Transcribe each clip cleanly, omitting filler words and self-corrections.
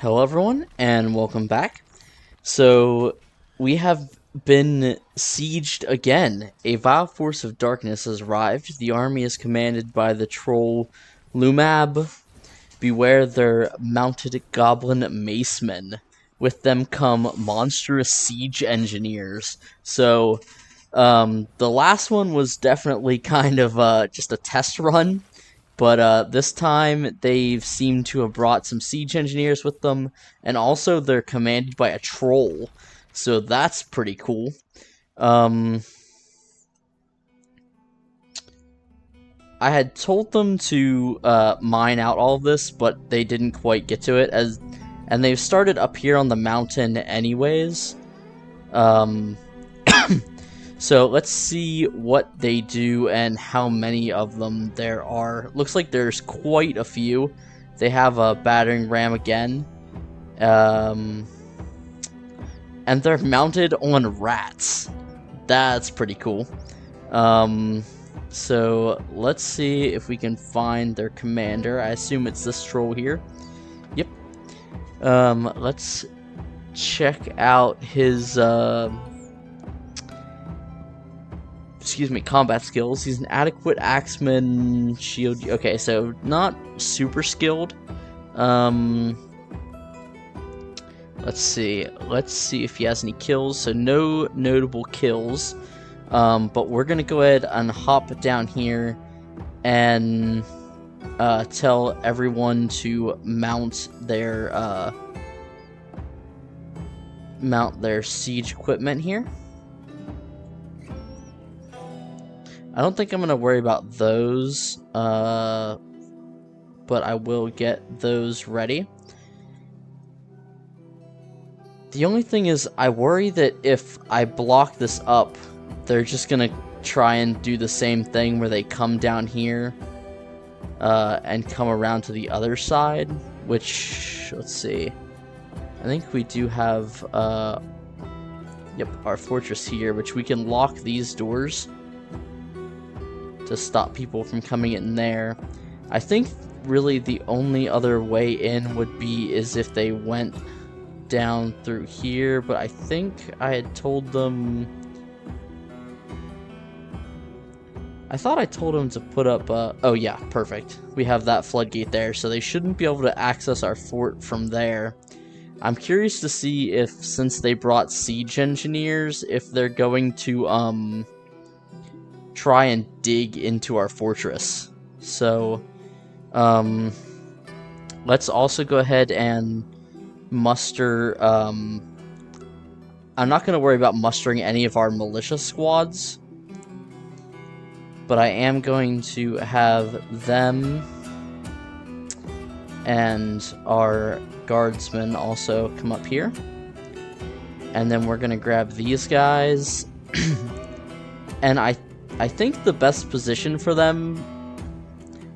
Hello everyone, and welcome back. So, we have been sieged again. A vile force of darkness has arrived. The army is commanded by the troll Lumab. Beware their mounted goblin macemen. With them come monstrous siege engineers. So, the last one was definitely kind of just a test run. But this time they seem to have brought some siege engineers with them, and also they're commanded by a troll, so that's pretty cool. Um, I had told them to mine out all of this, but they didn't quite get to it, and they've started up here on the mountain anyways. Um, So let's see what they do and how many of them there are. Looks like there's quite a few. They have a battering ram again. And they're mounted on rats. That's pretty cool. So let's see if we can find their commander. I assume it's this troll here. Yep. Let's check out his combat skills. He's an adequate axeman, shield. Okay, so not super skilled. Let's see. Let's see if he has any kills. So no notable kills. But we're gonna go ahead and hop down here and tell everyone to mount their siege equipment here. I don't think I'm going to worry about those, but I will get those ready. The only thing is, I worry that if I block this up, they're just going to try and do the same thing where they come down here and come around to the other side, which, let's see. I think we do have, yep, our fortress here, which we can lock these doors to stop people from coming in there. I think really the only other way in would be is if they went down through here, but I think I had told them... I thought I told them to put up, oh yeah, perfect. We have that floodgate there, so they shouldn't be able to access our fort from there. I'm curious to see if, since they brought siege engineers, if they're going to, try and dig into our fortress. So, let's also go ahead and muster, I'm not going to worry about mustering any of our militia squads, but I am going to have them and our guardsmen also come up here. And then we're going to grab these guys. And I think the best position for them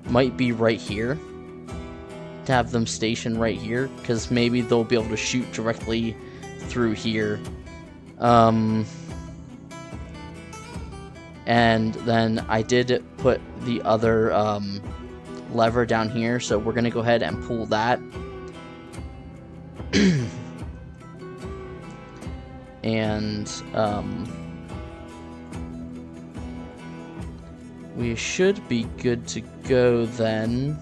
might be right here. To have them stationed right here, because maybe they'll be able to shoot directly through here. And then I did put the other lever down here, so we're going to go ahead and pull that. And we should be good to go then.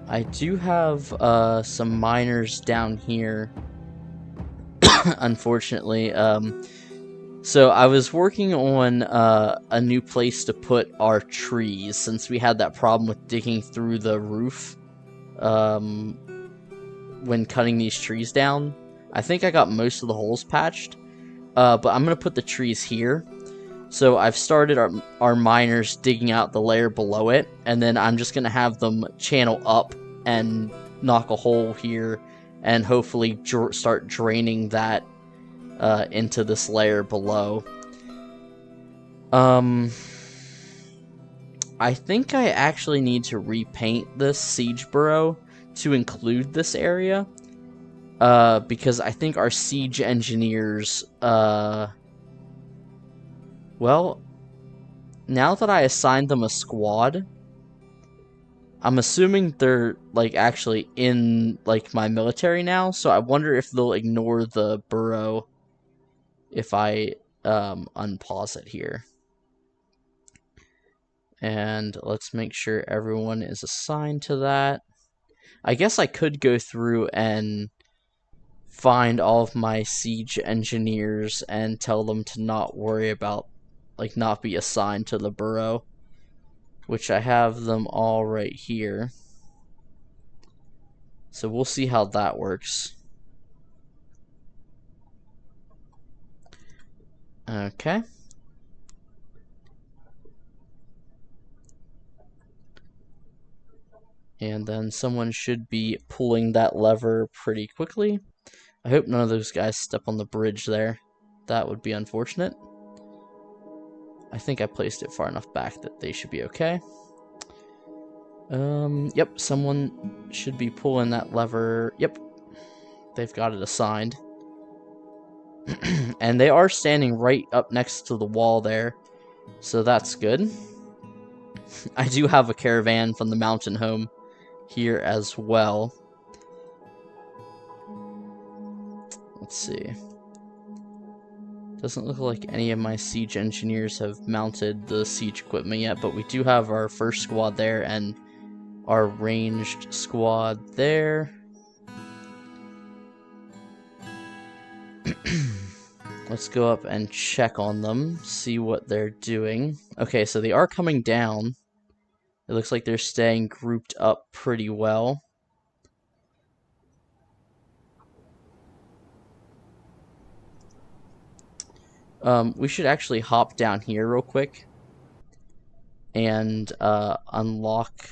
I do have some miners down here, unfortunately. So I was working on a new place to put our trees, since we had that problem with digging through the roof when cutting these trees down. I think I got most of the holes patched, but I'm going to put the trees here. So I've started our miners digging out the layer below it, and then I'm just going to have them channel up and knock a hole here, and hopefully start draining that into this layer below. I think I actually need to repaint this siege burrow to include this area, because I think our siege engineers, well, now that I assigned them a squad, I'm assuming they're like actually in like my military now, so I wonder if they'll ignore the burrow if I unpause it here. And let's make sure everyone is assigned to that. I guess I could go through and find all of my siege engineers and tell them to not worry about, like, not be assigned to the burrow, which I have them all right here. So we'll see how that works. Okay. And then someone should be pulling that lever pretty quickly. I hope none of those guys step on the bridge there. That would be unfortunate. I think I placed it far enough back that they should be okay. Yep, someone should be pulling that lever. Yep, they've got it assigned. And they are standing right up next to the wall there, so that's good. I do have a caravan from the mountain home here as well. Let's see. Doesn't look like any of my siege engineers have mounted the siege equipment yet, but we do have our first squad there and our ranged squad there. Let's go up and check on them, see what they're doing. Okay, so they are coming down. It looks like they're staying grouped up pretty well. We should actually hop down here real quick and unlock...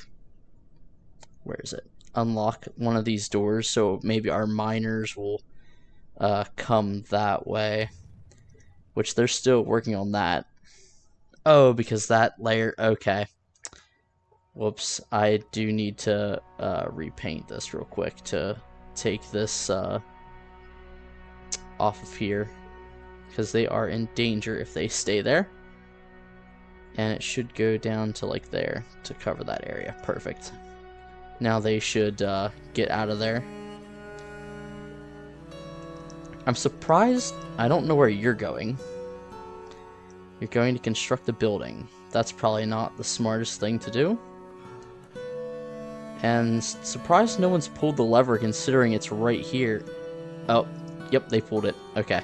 Where is it? Unlock one of these doors, so maybe our miners will come that way. Which they're still working on that. Oh, because that layer... Okay. Whoops. I do need to repaint this real quick to take this off of here. Because they are in danger if they stay there. And it should go down to like there to cover that area. Perfect. Now they should get out of there. I'm surprised. I don't know where you're going. You're going to construct the building. That's probably not the smartest thing to do. And surprised no one's pulled the lever considering it's right here. Oh, yep, they pulled it. Okay.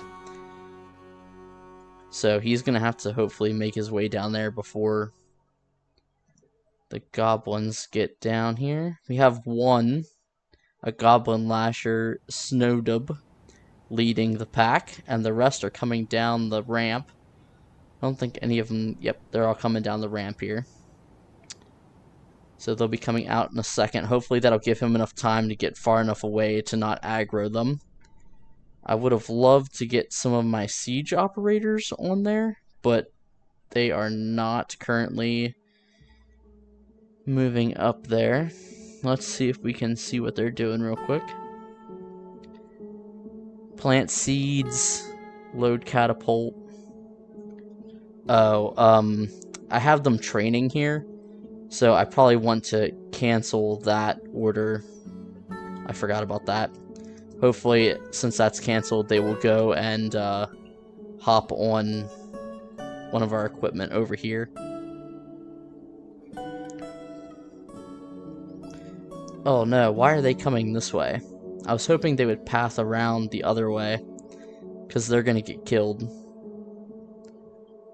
So he's going to have to hopefully make his way down there before the goblins get down here. We have one, a goblin lasher, Snowdub, leading the pack, and the rest are coming down the ramp. I don't think any of them... Yep, they're all coming down the ramp here. So they'll be coming out in a second. Hopefully that'll give him enough time to get far enough away to not aggro them. I would have loved to get some of my siege operators on there, but they are not currently moving up there. Let's see if we can see what they're doing real quick. Plant seeds, load catapult. Oh, I have them training here, so I probably want to cancel that order. I forgot about that. Hopefully, since that's canceled, they will go and hop on one of our equipment over here. Oh no, why are they coming this way? I was hoping they would path around the other way, because they're going to get killed.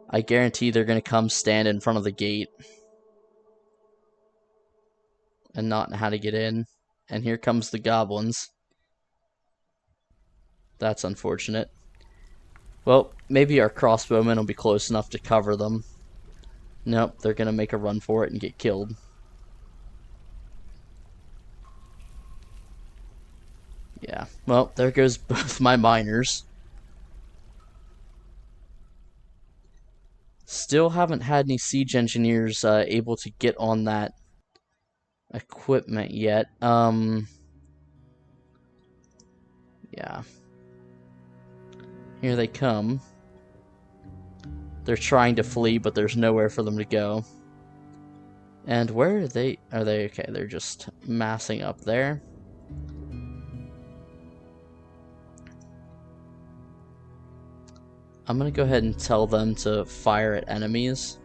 I guarantee they're going to come stand in front of the gate and not know how to get in. And here comes the goblins. That's unfortunate. Well, maybe our crossbowmen will be close enough to cover them. Nope, they're going to make a run for it and get killed. Yeah, well, there goes both my miners. Still haven't had any siege engineers able to get on that equipment yet. Yeah. Here they come. They're trying to flee, but there's nowhere for them to go. And where are they? Are they okay? They're just massing up there. I'm gonna go ahead and tell them to fire at enemies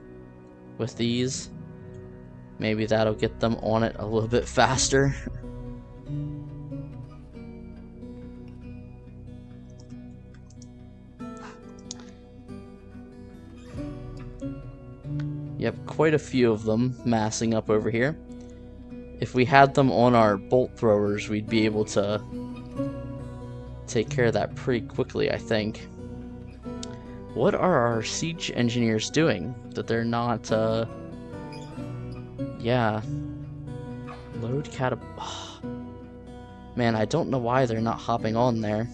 with these. Maybe that'll get them on it a little bit faster. Yep, quite a few of them massing up over here. If we had them on our bolt throwers, we'd be able to take care of that pretty quickly, I think. What are our siege engineers doing that they're not, yeah. Load oh. Man, I don't know why they're not hopping on there.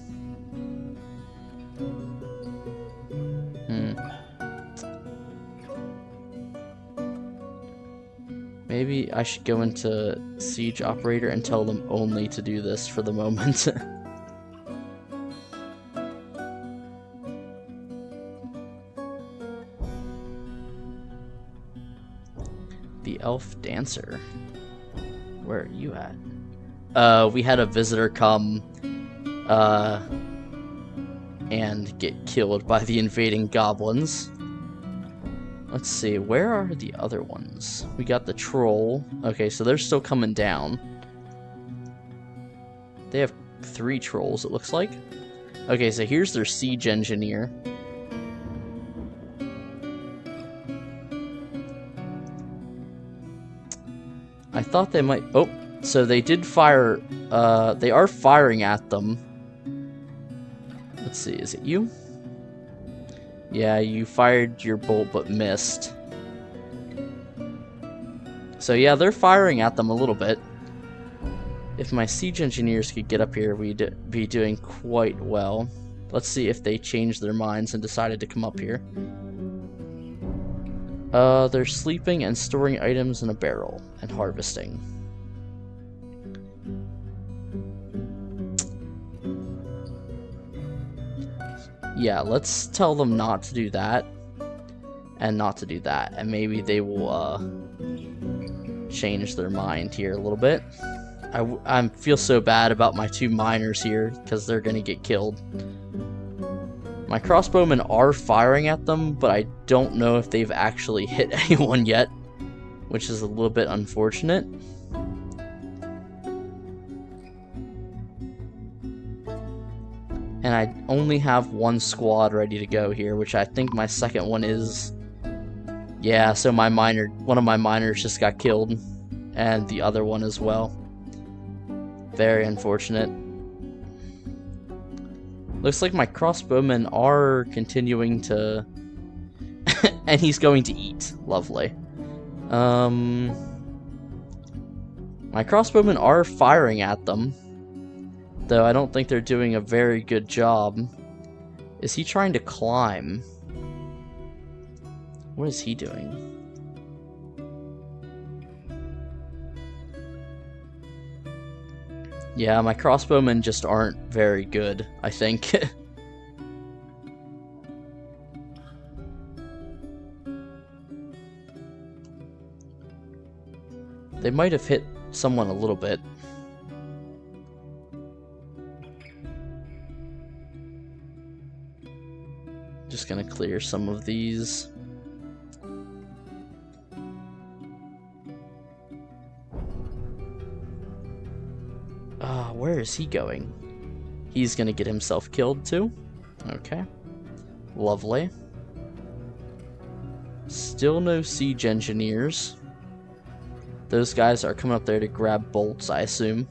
Maybe I should go into Siege Operator and tell them only to do this for the moment. The Elf Dancer. Where are you at? We had a visitor come and get killed by the invading goblins. Let's see, where are the other ones? We got the troll. Okay, so they're still coming down. They have 3 trolls, it looks like. Okay, so here's their siege engineer. I thought they might... Oh, so they did fire... they are firing at them. Let's see, is it you? Yeah, you fired your bolt but missed. So yeah, they're firing at them a little bit. If my siege engineers could get up here, we'd be doing quite well. Let's see if they changed their minds and decided to come up here. They're sleeping and storing items in a barrel and harvesting. Yeah, let's tell them not to do that, and not to do that, and maybe they will, change their mind here a little bit. I feel so bad about my 2 miners here, because they're gonna get killed. My crossbowmen are firing at them, but I don't know if they've actually hit anyone yet, which is a little bit unfortunate. And I only have 1 squad ready to go here, which I think my second one is... Yeah, so one of my miners just got killed, and the other one as well. Very unfortunate. Looks like my crossbowmen are continuing to... and he's going to eat. Lovely. My crossbowmen are firing at them, though I don't think they're doing a very good job. Is he trying to climb? What is he doing? Yeah, my crossbowmen just aren't very good, I think. They might have hit someone a little bit. Just gonna clear some of these. Where is he going? He's gonna get himself killed too? Okay. Lovely. Still no siege engineers. Those guys are coming up there to grab bolts, I assume.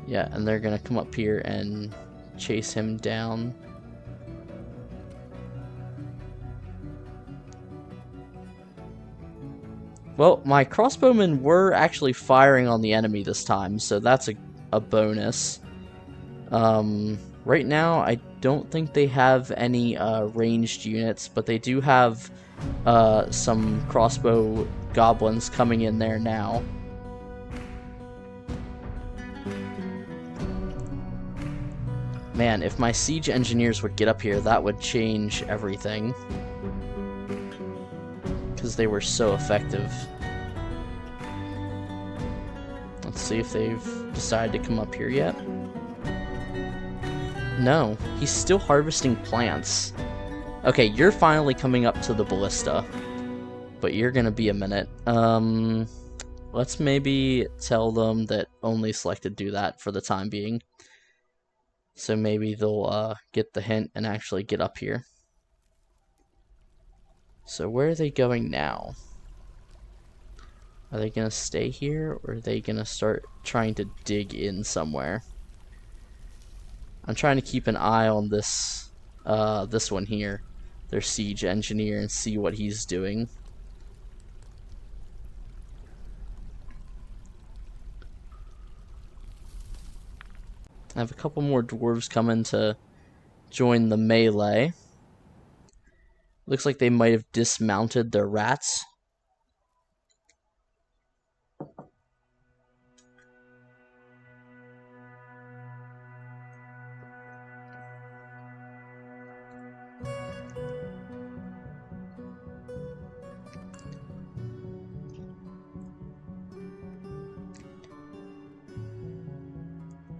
Yeah, and they're gonna come up here and chase him down. Well, my crossbowmen were actually firing on the enemy this time, so that's a bonus. Right now, I don't think they have any ranged units, but they do have some crossbow goblins coming in there now. Man, if my siege engineers would get up here, that would change everything. Because they were so effective. Let's see if they've decided to come up here yet. No, he's still harvesting plants. Okay, you're finally coming up to the ballista. But you're gonna be a minute. Let's maybe tell them that only selected do that for the time being. So maybe they'll get the hint and actually get up here. So where are they going now? Are they gonna stay here, or are they gonna start trying to dig in somewhere? I'm trying to keep an eye on this one here, their siege engineer, and see what he's doing. I have a couple more dwarves coming to join the melee. Looks like they might have dismounted their rats.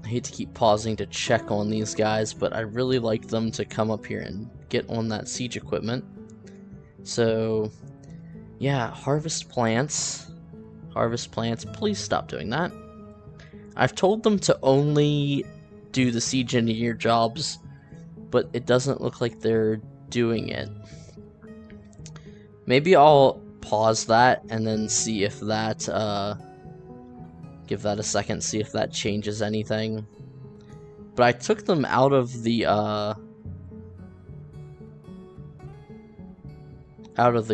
I hate to keep pausing to check on these guys, but I really like them to come up here and get on that siege equipment. So, yeah, harvest plants. Harvest plants. Please stop doing that. I've told them to only do the siege engineer jobs, but it doesn't look like they're doing it. Maybe I'll pause that and then see if that, give that a second, see if that changes anything. But I took them out of the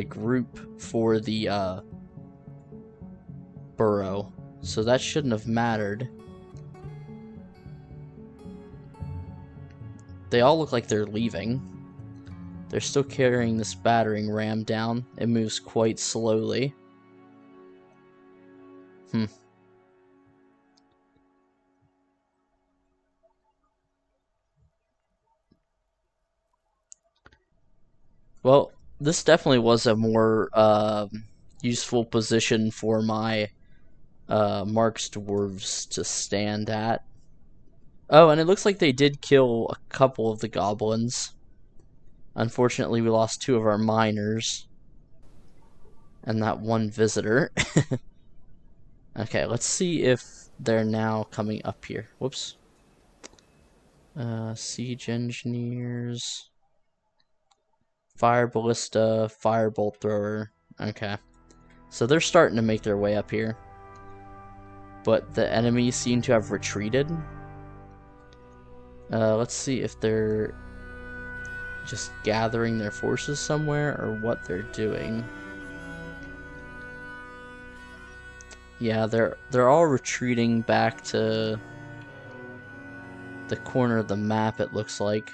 group for the burrow, so that shouldn't have mattered. They all look like they're leaving. They're still carrying this battering ram down. It moves quite slowly. Well, this definitely was a more useful position for my Mark's dwarves to stand at. Oh, and it looks like they did kill a couple of the goblins. Unfortunately, we lost 2 of our miners. And that 1 visitor. Okay, let's see if they're now coming up here. Whoops. Siege engineers. Fire ballista, firebolt thrower. Okay. So they're starting to make their way up here. But the enemies seem to have retreated. Let's see if they're just gathering their forces somewhere or what they're doing. Yeah, they're all retreating back to the corner of the map, it looks like.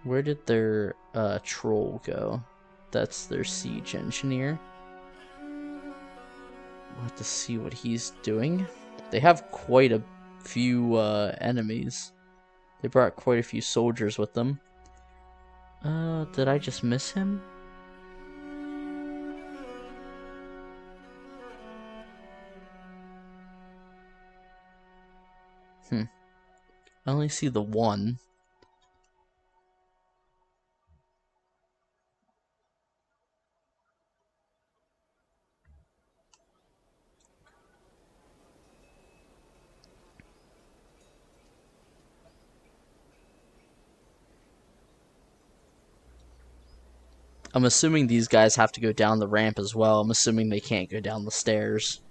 Where did their troll go? That's their siege engineer. We'll have to see what he's doing. They have quite a few enemies. They brought quite a few soldiers with them. Did I just miss him? I only see the 1. I'm assuming these guys have to go down the ramp as well. I'm assuming they can't go down the stairs.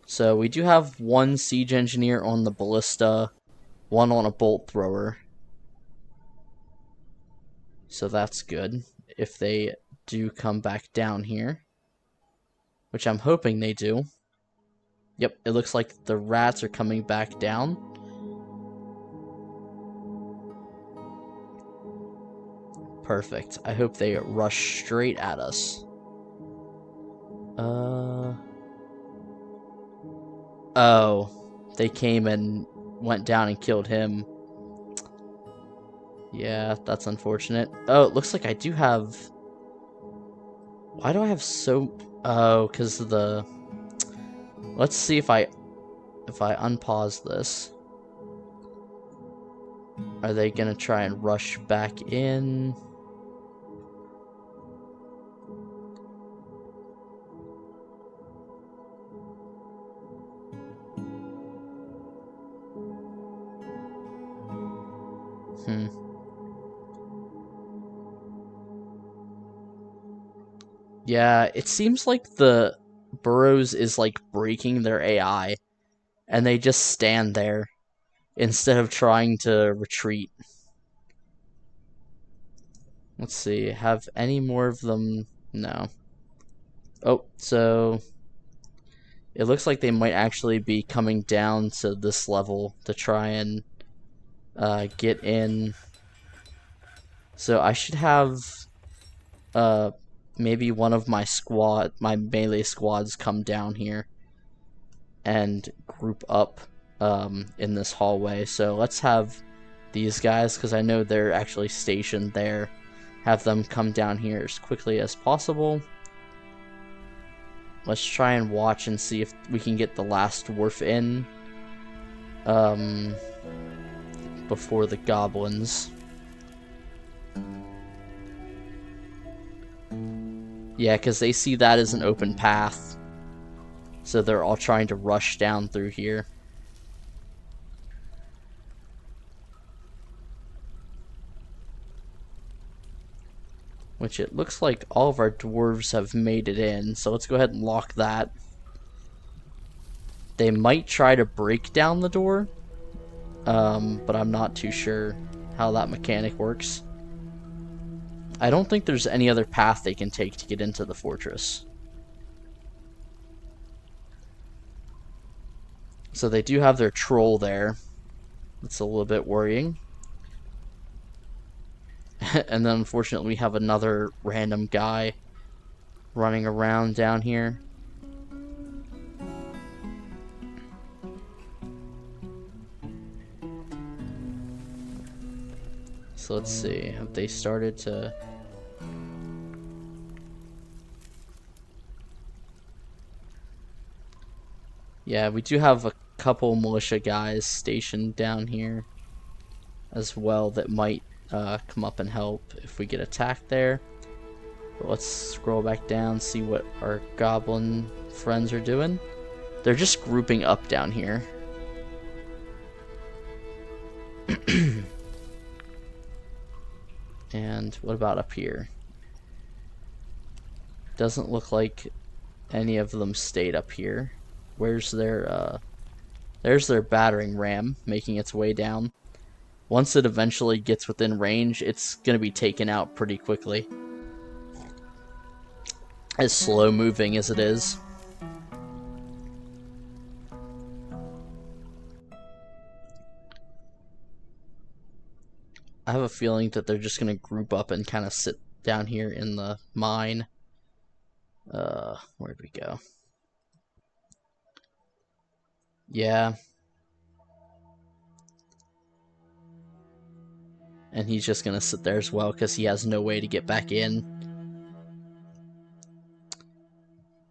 So we do have 1 siege engineer on the ballista, 1 on a bolt thrower. So that's good. If they do come back down here, which I'm hoping they do. Yep, it looks like the rats are coming back down. Perfect. I hope they rush straight at us. Oh, they came and went down and killed him. Yeah, that's unfortunate. Oh, it looks like I do have Why do I have so... Oh, because of the... Let's see if I unpause this. Are they gonna try and rush back in? Yeah, it seems like the burrows is like breaking their AI, and they just stand there instead of trying to retreat. Let's see, have any more of them? No. Oh, so it looks like they might actually be coming down to this level to try and get in. So I should have maybe one of my melee squads come down here and group up in this hallway. So let's have these guys, because I know they're actually stationed there, have them come down here as quickly as possible. Let's try and watch and see if we can get the last dwarf in before the goblins. Yeah, because they see that as an open path. So they're all trying to rush down through here. Which it looks like all of our dwarves have made it in. So let's go ahead and lock that. They might try to break down the door. But I'm not too sure how that mechanic works. I don't think there's any other path they can take to get into the fortress. So they do have their troll there. That's a little bit worrying. And then unfortunately we have another random guy running around down here. So let's see, have they started to... Yeah, we do have a couple militia guys stationed down here as well that might come up and help if we get attacked there. But let's scroll back down, see what our goblin friends are doing. They're just grouping up down here. And what about up here? Doesn't look like any of them stayed up here. Where's their there's their battering ram making its way down. Once it eventually gets within range, it's gonna be taken out pretty quickly. As slow moving as it is. I have a feeling that they're just gonna group up and kind of sit down here in the mine. Where'd we go? Yeah. And he's just gonna sit there as well because he has no way to get back in.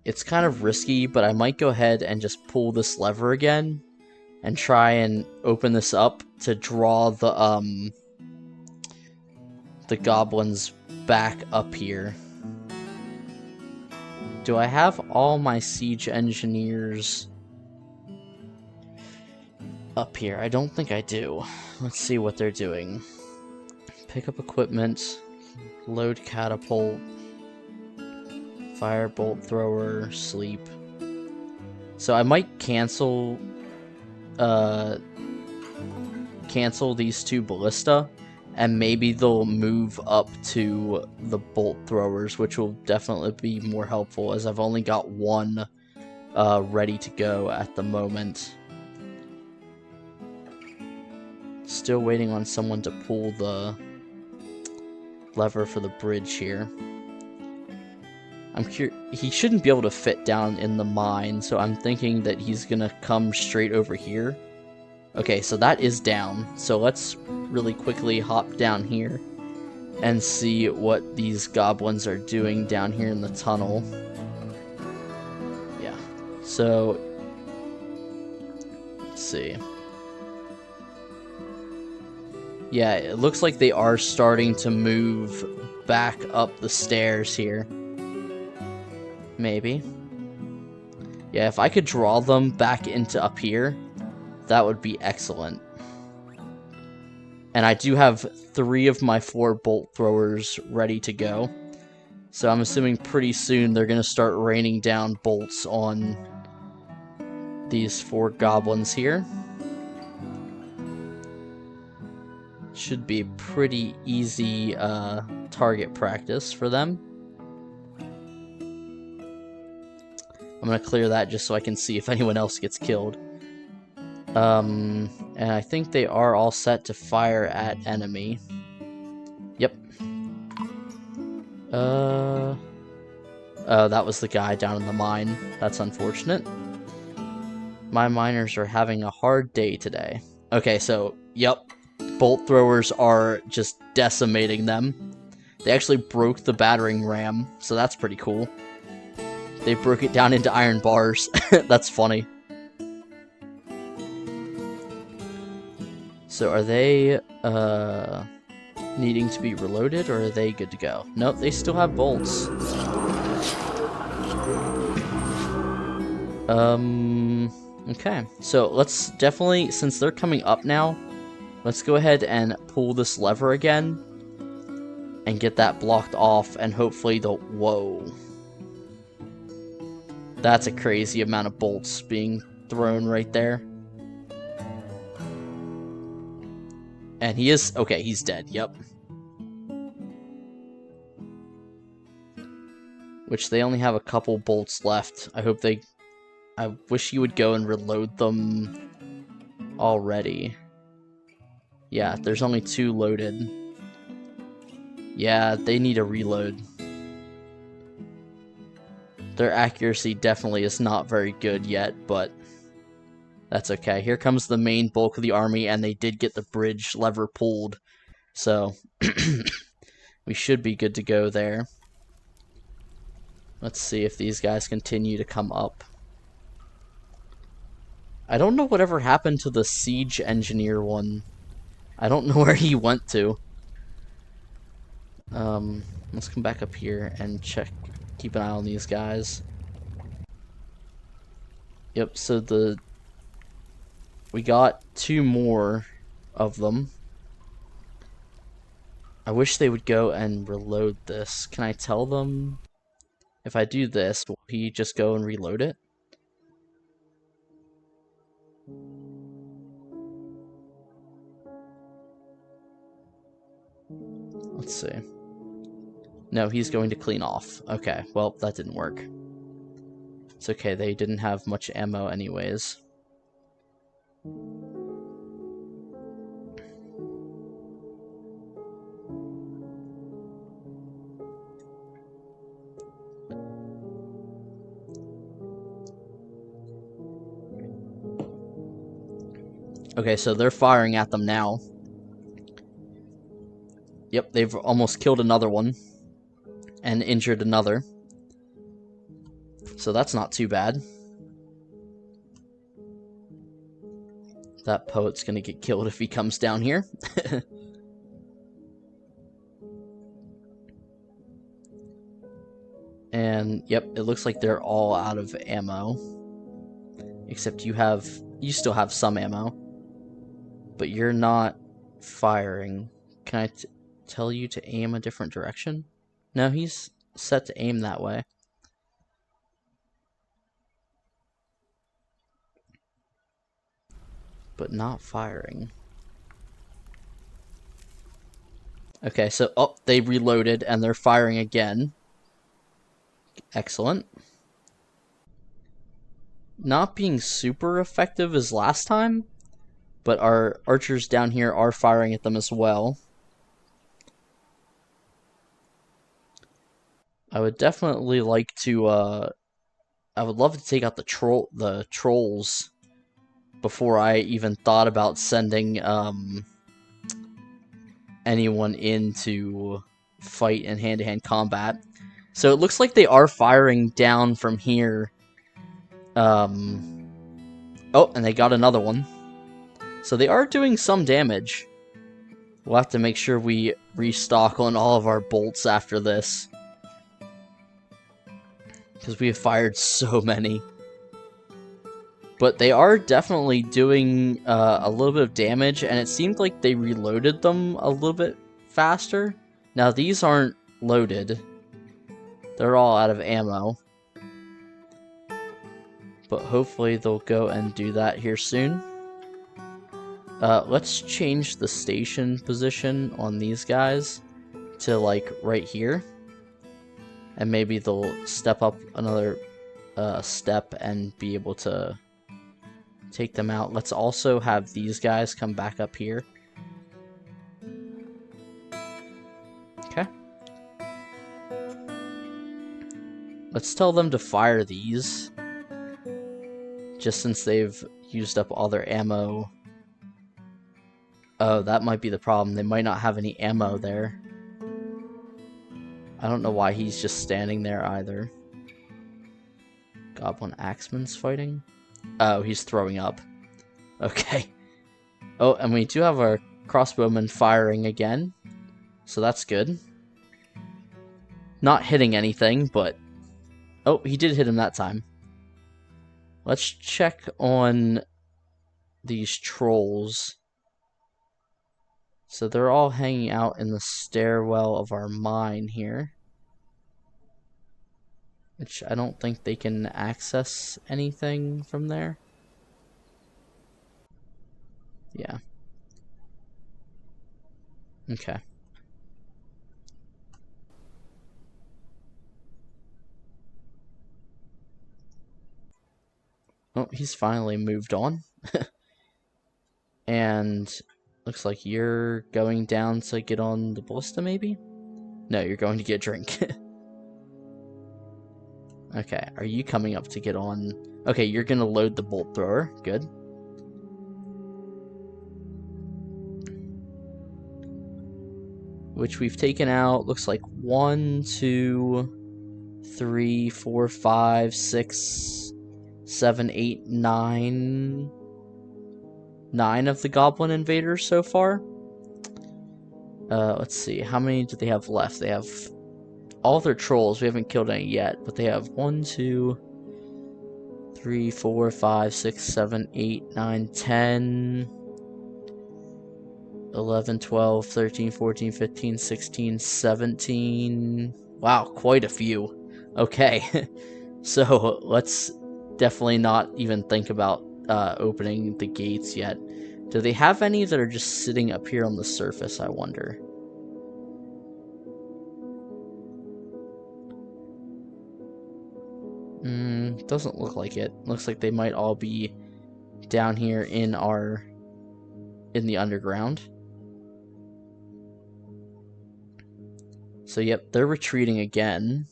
It's kind of risky, but I might go ahead and just pull this lever again and try and open this up to draw the goblins back up here. Do I have all my siege engineers up here? I don't think I do. Let's see what they're doing. Pick up equipment, load catapult, firebolt thrower, sleep. So I might cancel these two ballista, and maybe they'll move up to the bolt throwers, which will definitely be more helpful, as I've only got one ready to go at the moment. Still waiting on someone to pull the lever for the bridge here. He shouldn't be able to fit down in the mine, so I'm thinking that he's gonna come straight over here. Okay, so that is down. So let's really quickly hop down here and see what these goblins are doing down here in the tunnel. Yeah, so let's see. Yeah, it looks like they are starting to move back up the stairs here. Maybe. Yeah, if I could draw them back into up here, that would be excellent. And I do have 3 of my 4 bolt throwers ready to go. So I'm assuming pretty soon they're going to start raining down bolts on these 4 goblins here. Should be pretty easy target practice for them. I'm going to clear that just so I can see if anyone else gets killed. And I think they are all set to fire at enemy. Yep. Oh, that was the guy down in the mine. That's unfortunate. My miners are having a hard day today. Okay, so, yep. Bolt throwers are just decimating them. They actually broke the battering ram, so that's pretty cool. They broke it down into iron bars. That's funny. So are they needing to be reloaded, or are they good to go? Nope, they still have bolts. Okay. So let's definitely, since they're coming up now, let's go ahead and pull this lever again and get that blocked off, and hopefully they'll... Whoa. That's a crazy amount of bolts being thrown right there. And he is... Okay, he's dead. Yep. Which they only have a couple bolts left. I hope they... I wish you would go and reload them already. Yeah, there's only 2 loaded. Yeah, they need a reload. Their accuracy definitely is not very good yet, but that's okay. Here comes the main bulk of the army, and they did get the bridge lever pulled. So, we should be good to go there. Let's see if these guys continue to come up. I don't know whatever happened to the siege engineer one. I don't know where he went to. Let's come back up here and check, keep an eye on these guys. Yep, so we got 2 more of them. I wish they would go and reload this. Can I tell them if I do this, will he just go and reload it? Let's see. No, he's going to clean off. Okay, well, that didn't work. It's okay, they didn't have much ammo anyways. Okay, so they're firing at them now. Yep, they've almost killed another one. And injured another. So that's not too bad. That poet's gonna get killed if he comes down here. And, yep, it looks like they're all out of ammo. Except you still have some ammo. But you're not firing. Can I tell you to aim a different direction? No, he's set to aim that way. But not firing. Okay, so, oh, they reloaded and they're firing again. Excellent. Not being super effective as last time, but our archers down here are firing at them as well. I would definitely like to, I would love to take out the trolls before I even thought about sending, anyone in to fight in hand-to-hand combat. So it looks like they are firing down from here. Oh, and they got another one. So they are doing some damage. We'll have to make sure we restock on all of our bolts after this, because we have fired so many. But they are definitely doing a little bit of damage, and it seemed like they reloaded them a little bit faster. Now these aren't loaded. They're all out of ammo. But hopefully they'll go and do that here soon. Let's change the station position on these guys to like right here. And maybe they'll step up another step and be able to take them out. Let's also have these guys come back up here. Okay. Let's tell them to fire these, just since they've used up all their ammo. Oh, that might be the problem. They might not have any ammo there. I don't know why he's just standing there either. Goblin Axeman's fighting? Oh, he's throwing up. Okay. Oh, and we do have our crossbowman firing again. So that's good. Not hitting anything, but... Oh, he did hit him that time. Let's check on these trolls. So they're all hanging out in the stairwell of our mine here, which I don't think they can access anything from there. Yeah. Okay. Oh, he's finally moved on. And looks like you're going down to get on the ballista, maybe? No, you're going to get a drink. Okay, are you coming up to get on? Okay, you're gonna load the bolt thrower. Good. Which we've taken out, looks like 1, 2, 3, 4, 5, 6, 7, 8, 9. 9 of the goblin invaders so far. Let's see, how many do they have left? They have all their trolls. We haven't killed any yet, but they have 1, 2, 3, 4, 5, 6, 7, 8, 9, 10, 11, 12, 13, 14, 15, 16, 17. Wow, quite a few. Okay, so let's definitely not even think about opening the gates yet. Do they have any that are just sitting up here on the surface, I wonder? Doesn't look like it. Looks like they might all be down here in the underground. So yep, they're retreating again.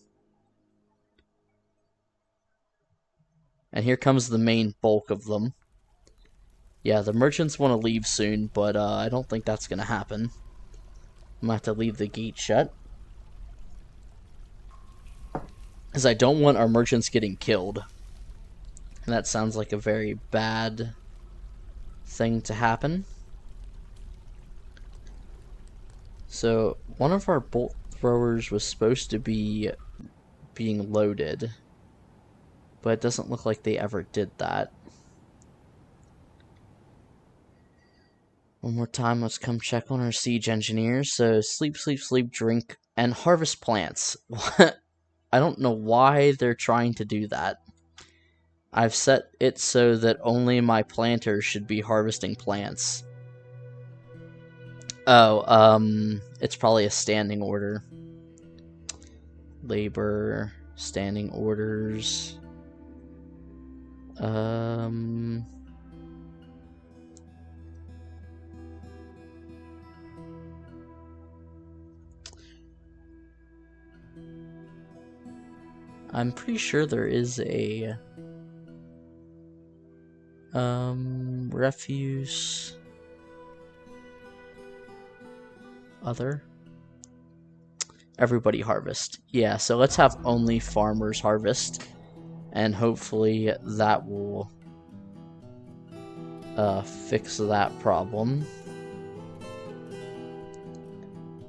And here comes the main bulk of them. Yeah, the merchants want to leave soon, but I don't think that's going to happen. I'm going to have to leave the gate shut, because I don't want our merchants getting killed. And that sounds like a very bad thing to happen. So, one of our bolt throwers was supposed to be being loaded, but it doesn't look like they ever did that. One more time, let's come check on our siege engineers. So, sleep, sleep, sleep, drink, and harvest plants. I don't know why they're trying to do that. I've set it so that only my planters should be harvesting plants. Oh, it's probably a standing order. Labor, standing orders. I'm pretty sure there is a refuse. other? Everybody harvest. Yeah, so let's have only farmers harvest. And hopefully that will fix that problem.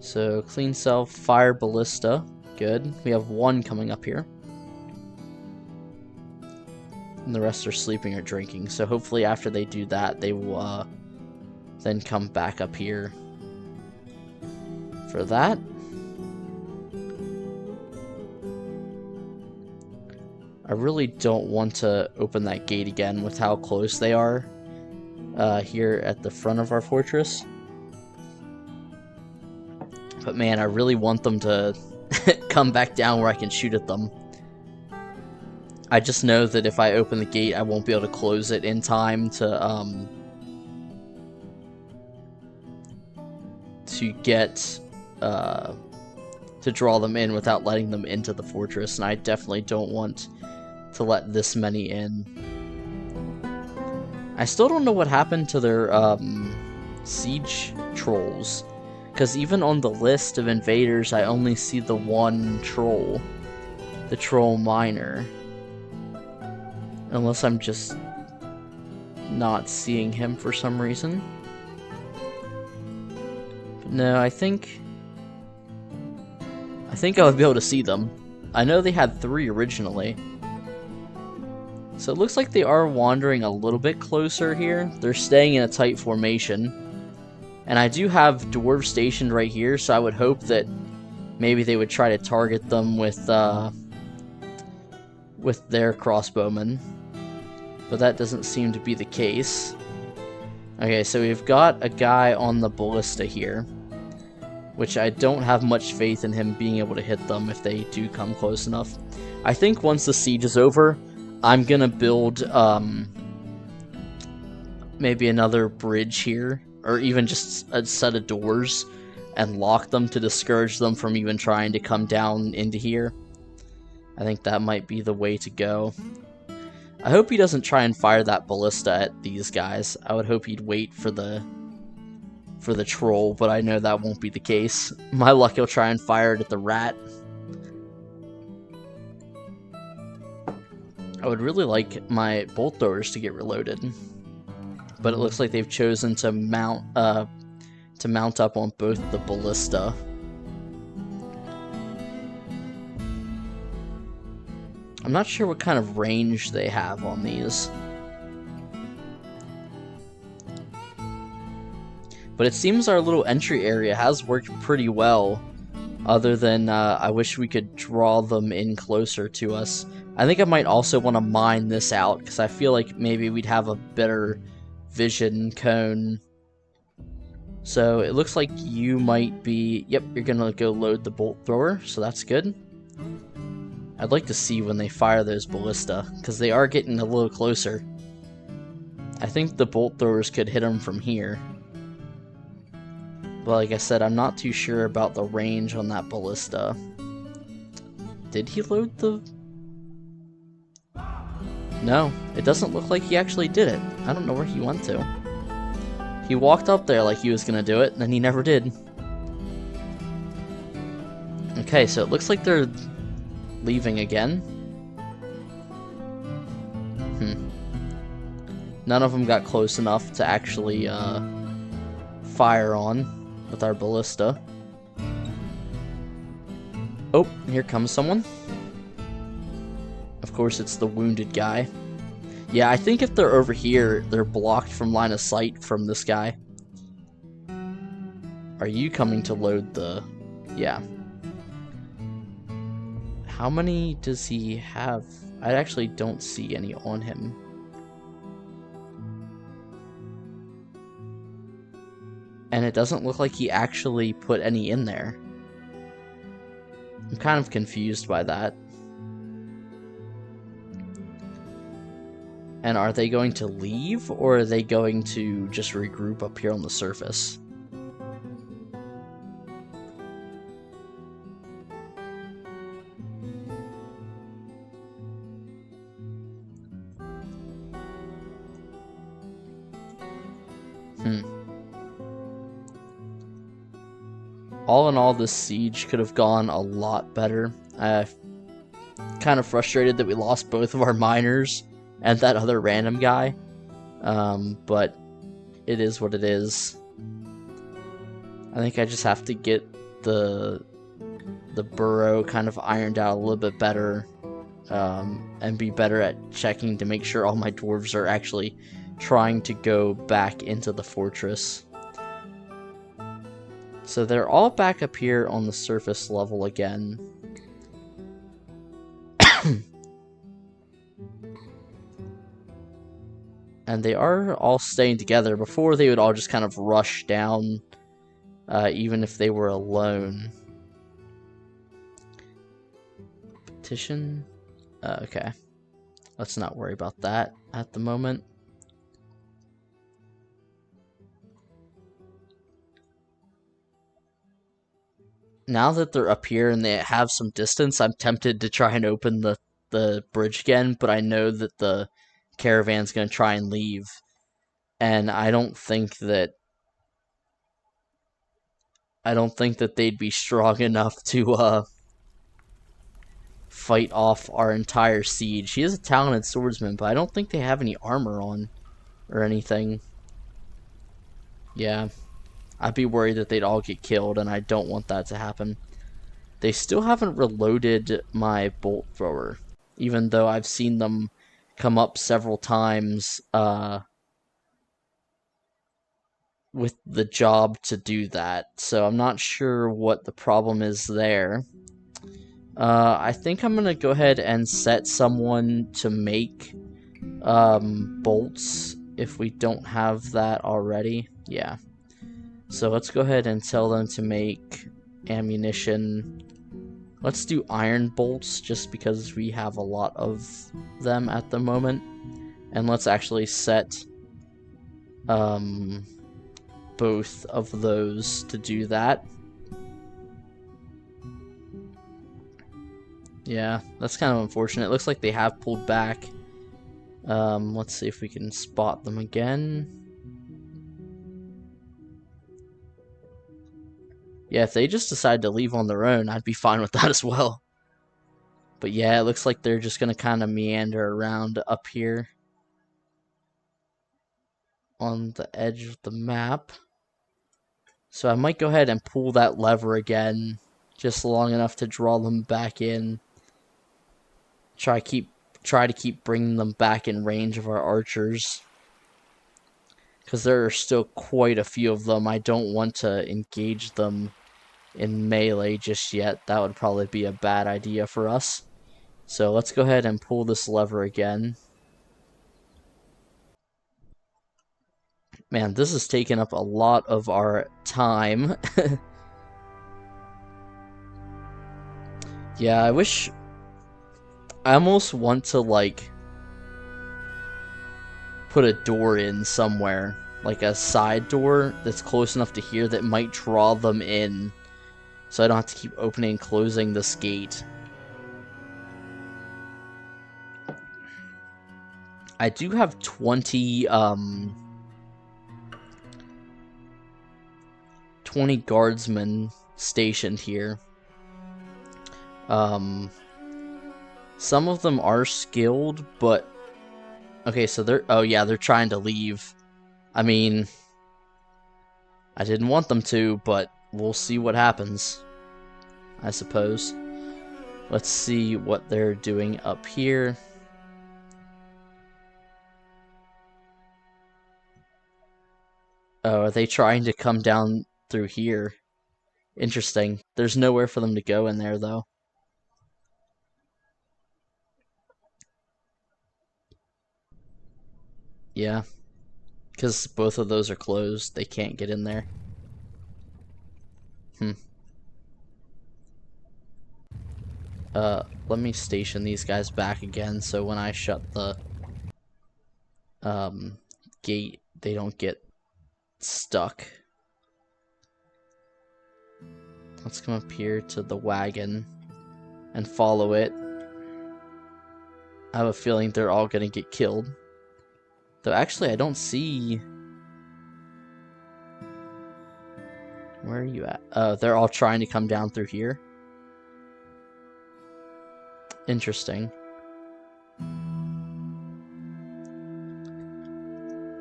So clean cell, fire ballista. Good. We have one coming up here. And the rest are sleeping or drinking. So hopefully after they do that, they will then come back up here for that. I really don't want to open that gate again with how close they are here at the front of our fortress. But man, I really want them to come back down where I can shoot at them. I just know that if I open the gate, I won't be able to close it in time to get to draw them in without letting them into the fortress, and I definitely don't want to let this many in. I still don't know what happened to their siege trolls, because even on the list of invaders, I only see the one troll, the troll miner. Unless I'm just not seeing him for some reason. But no, I think I would be able to see them. I know they had 3 originally. So it looks like they are wandering a little bit closer here. They're staying in a tight formation. And I do have dwarves stationed right here, so I would hope that maybe they would try to target them with their crossbowmen. But that doesn't seem to be the case. Okay, so we've got a guy on the ballista here, which I don't have much faith in him being able to hit them if they do come close enough. I think once the siege is over, I'm gonna build maybe another bridge here, or even just a set of doors, and lock them to discourage them from even trying to come down into here. I think that might be the way to go. I hope he doesn't try and fire that ballista at these guys. I would hope he'd wait for the troll, but I know that won't be the case. My luck, he'll try and fire it at the rat. I would really like my bolt throwers to get reloaded, but it looks like they've chosen to mount up on both the ballista. I'm not sure what kind of range they have on these. But it seems our little entry area has worked pretty well, other than I wish we could draw them in closer to us. I think I might also want to mine this out, because I feel like maybe we'd have a better vision cone. So it looks like you might be... Yep, you're going to go load the bolt thrower, so that's good. I'd like to see when they fire those ballista, because they are getting a little closer. I think the bolt throwers could hit them from here. But like I said, I'm not too sure about the range on that ballista. Did he load the... No, it doesn't look like he actually did it. I don't know where he went to. He walked up there like he was going to do it, and then he never did. Okay, so it looks like they're leaving again. None of them got close enough to actually fire on with our ballista. Oh, here comes someone. Of course, it's the wounded guy. Yeah, I think if they're over here, they're blocked from line of sight from this guy. Are you coming to load the... Yeah. How many does he have? I actually don't see any on him. And it doesn't look like he actually put any in there. I'm kind of confused by that. And are they going to leave, or are they going to just regroup up here on the surface? All in all, this siege could have gone a lot better. I'm kind of frustrated that we lost both of our miners and that other random guy. But it is what it is. I think I just have to get the burrow kind of ironed out a little bit better, and be better at checking to make sure all my dwarves are actually trying to go back into the fortress. So they're all back up here on the surface level again. And they are all staying together. Before, they would all just kind of rush down, even if they were alone. Petition? Okay. Let's not worry about that at the moment. Now that they're up here and they have some distance, I'm tempted to try and open the bridge again, but I know that the caravan's going to try and leave. And I don't think that they'd be strong enough to fight off our entire siege. He is a talented swordsman, but I don't think they have any armor on or anything. Yeah, I'd be worried that they'd all get killed, and I don't want that to happen. They still haven't reloaded my bolt thrower, even though I've seen them come up several times with the job to do that. So I'm not sure what the problem is there. I think I'm going to go ahead and set someone to make bolts if we don't have that already. Yeah. So let's go ahead and tell them to make ammunition. Let's do iron bolts just because we have a lot of them at the moment. And let's actually set both of those to do that. Yeah, that's kind of unfortunate. It looks like they have pulled back. Let's see if we can spot them again. Yeah, if they just decide to leave on their own, I'd be fine with that as well. But yeah, it looks like they're just going to kind of meander around up here on the edge of the map. So I might go ahead and pull that lever again, just long enough to draw them back in. Try to keep bringing them back in range of our archers, because there are still quite a few of them. I don't want to engage them in melee just yet. That would probably be a bad idea for us. So let's go ahead and pull this lever again. Man, this has taken up a lot of our time. Yeah, I almost want to, like, put a door in somewhere. Like a side door that's close enough to here that might draw them in. So I don't have to keep opening and closing this gate. I do have 20 guardsmen stationed here. Some of them are skilled, but okay, so they're trying to leave. I mean, I didn't want them to, but we'll see what happens, I suppose. Let's see what they're doing up here. Oh, are they trying to come down through here? Interesting. There's nowhere for them to go in there, though. Yeah. Because both of those are closed. They can't get in there. Let me station these guys back again, so when I shut the gate, they don't get stuck. Let's come up here to the wagon and follow it. I have a feeling they're all gonna get killed. Though actually, I don't see... Where are are you at? Oh, they're all trying to come down through here. Interesting.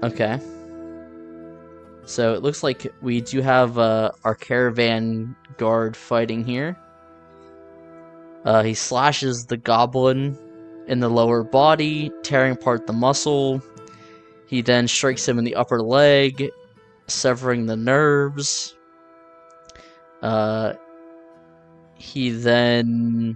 Okay. So it looks like we do have our caravan guard fighting here. He slashes the goblin in the lower body, tearing apart the muscle. He then strikes him in the upper leg, severing the nerves. He then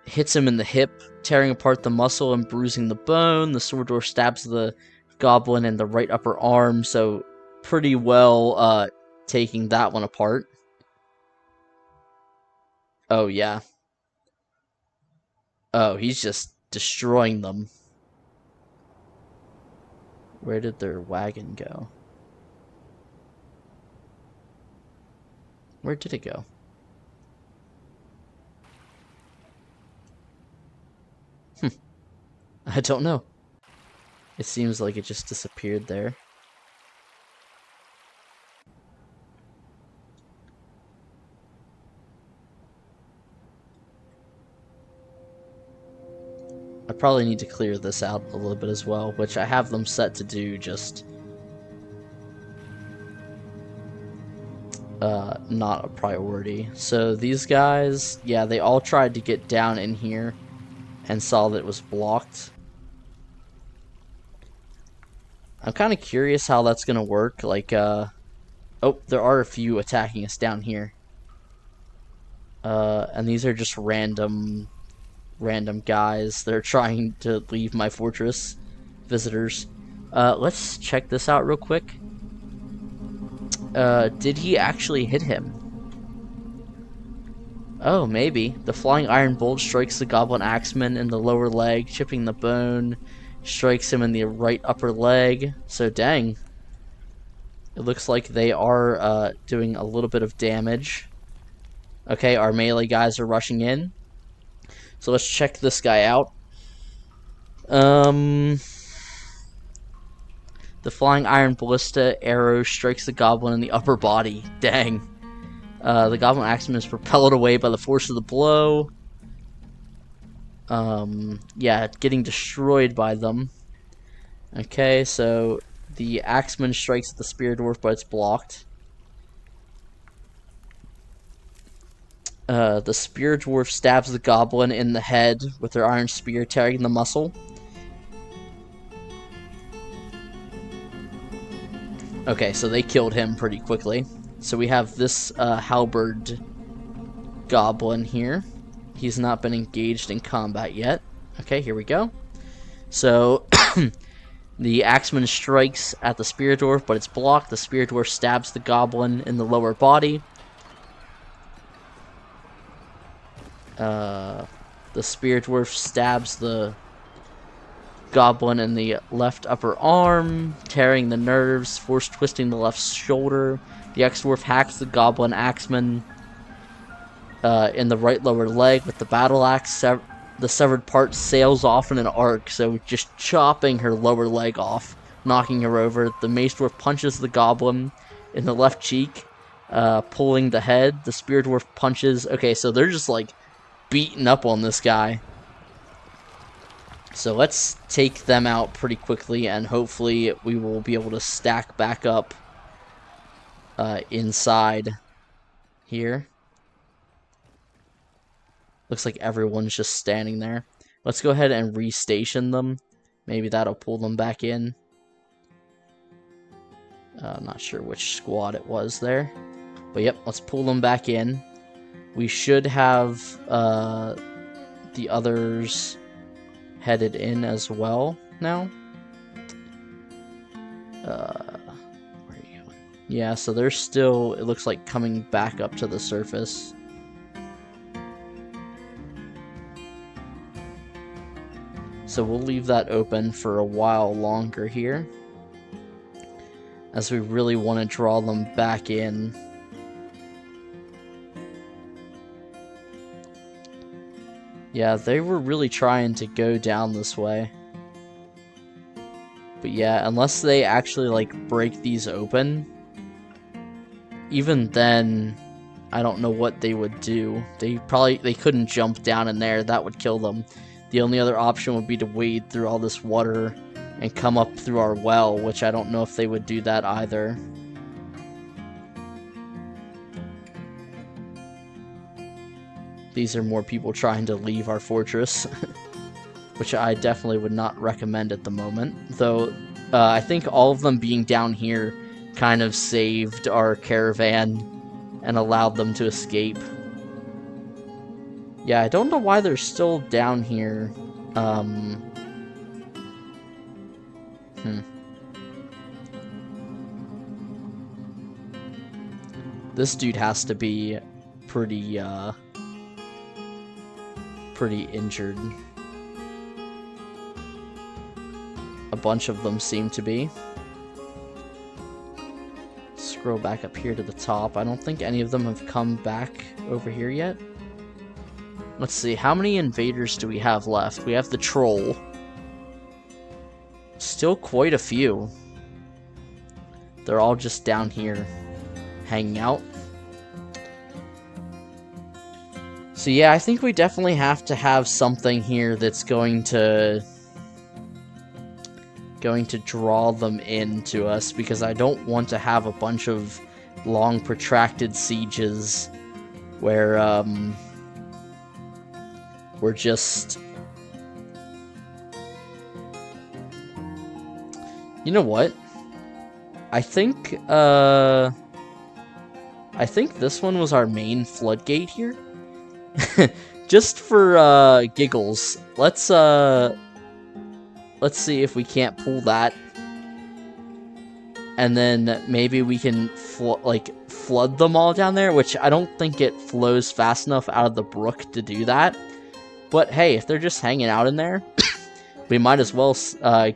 hits him in the hip, tearing apart the muscle and bruising the bone. The sword dwarf stabs the goblin in the right upper arm, so pretty well taking that one apart. Oh, yeah. Oh, he's just destroying them. Where did their wagon go? Where did it go? I don't know. It seems like it just disappeared there. I probably need to clear this out a little bit as well, which I have them set to do, just not a priority. So these guys, yeah, they all tried to get down in here and saw that it was blocked. I'm kind of curious how that's gonna work. Like, oh, there are a few attacking us down here. And these are just random guys. They're trying to leave my fortress. Visitors. Let's check this out real quick. Did he actually hit him? Oh, maybe. The flying iron bolt strikes the goblin axeman in the lower leg, chipping the bone. Strikes him in the right upper leg. So, dang. It looks like they are doing a little bit of damage. Okay, our melee guys are rushing in. So let's check this guy out. The flying iron ballista arrow strikes the goblin in the upper body. Dang. The goblin axeman is propelled away by the force of the blow. Yeah, getting destroyed by them. Okay, so the axeman strikes the spear dwarf, but it's blocked. The spear dwarf stabs the goblin in the head with their iron spear, tearing the muscle. Okay, so they killed him pretty quickly. So we have this halberd goblin here. He's not been engaged in combat yet. Okay, here we go. So the axeman strikes at the spear dwarf, but it's blocked. The spear dwarf stabs the goblin in the lower body. The spear dwarf stabs the goblin in the left upper arm, tearing the nerves, force twisting the left shoulder. The X-Dwarf hacks the goblin axeman in the right lower leg with the battle axe. The severed part sails off in an arc, so just chopping her lower leg off, knocking her over. The Mace Dwarf punches the goblin in the left cheek, pulling the head. The Spear Dwarf punches. Okay, so they're just like beating up on this guy. So let's take them out pretty quickly, and hopefully we will be able to stack back up inside here. Looks like everyone's just standing there. Let's go ahead and restation them. Maybe that'll pull them back in. I'm not sure which squad it was there. But yep, let's pull them back in. We should have the others headed in as well now. Where are you going? Yeah, so they're still, it looks like, coming back up to the surface. So we'll leave that open for a while longer here, as we really want to draw them back in. Yeah, they were really trying to go down this way. But yeah, unless they actually, like, break these open, even then, I don't know what they would do. They couldn't jump down in there. That would kill them. The only other option would be to wade through all this water and come up through our well, which I don't know if they would do that either. These are more people trying to leave our fortress, which I definitely would not recommend at the moment. Though, I think all of them being down here kind of saved our caravan and allowed them to escape. Yeah, I don't know why they're still down here. This dude has to be pretty injured. A bunch of them seem to be. Scroll back up here to the top. I don't think any of them have come back over here yet. Let's see, how many invaders do we have left? We have the troll. Still quite a few. They're all just down here, hanging out. So yeah, I think we definitely have to have something here that's going to draw them into us, because I don't want to have a bunch of long protracted sieges where we're just... You know what? I think this one was our main floodgate here. Just for giggles, let's see if we can't pull that, and then maybe we can flood them all down there, which I don't think it flows fast enough out of the brook to do that. But hey, if they're just hanging out in there, we might as well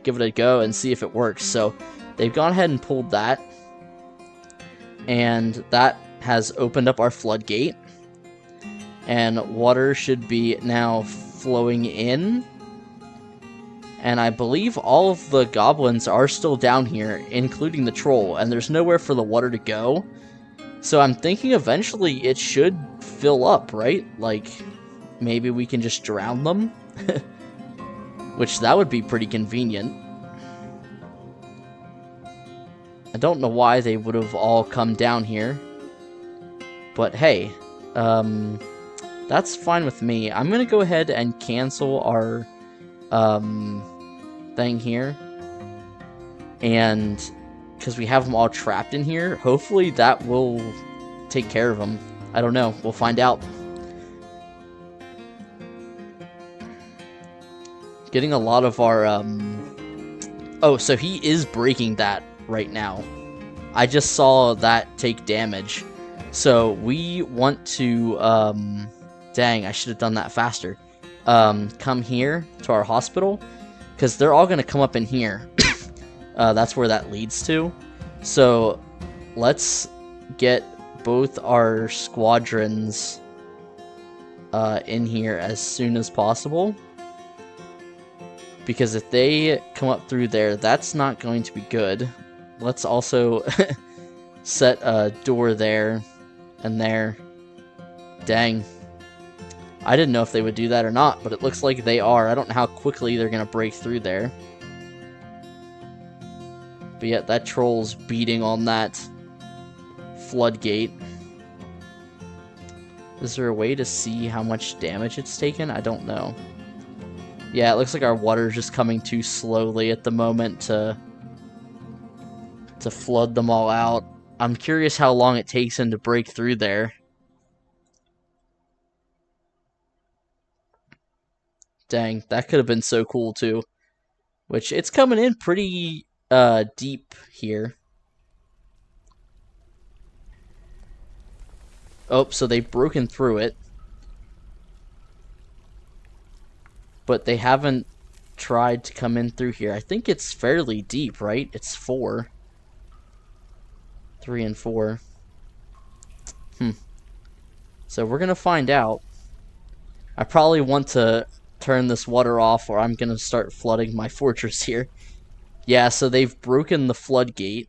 give it a go and see if it works. So they've gone ahead and pulled that, and that has opened up our floodgate, and water should be now flowing in. And I believe all of the goblins are still down here, including the troll, and there's nowhere for the water to go. So I'm thinking eventually it should fill up, right? Like, maybe we can just drown them? Which, that would be pretty convenient. I don't know why they would have all come down here. But hey, that's fine with me. I'm gonna go ahead and cancel our thing here, and because we have them all trapped in here, hopefully that will take care of them. I don't know, we'll find out. Getting a lot of our oh, so he is breaking that right now. I just saw that take damage, so we want to dang, I should have done that faster. Come here to our hospital, because they're all going to come up in here. That's where that leads to. So let's get both our squadrons in here as soon as possible, because if they come up through there, that's not going to be good. Let's also set a door there and there. Dang. I didn't know if they would do that or not, but it looks like they are. I don't know how quickly they're going to break through there. But yet, that troll's beating on that floodgate. Is there a way to see how much damage it's taken? I don't know. Yeah, it looks like our water's just coming too slowly at the moment to flood them all out. I'm curious how long it takes him to break through there. Dang, that could have been so cool too. Which, it's coming in pretty deep here. Oh, so they've broken through it. But they haven't tried to come in through here. I think it's fairly deep, right? It's 4. 3 and 4. So we're going to find out. I probably want to turn this water off, or I'm going to start flooding my fortress here. Yeah, so they've broken the floodgate.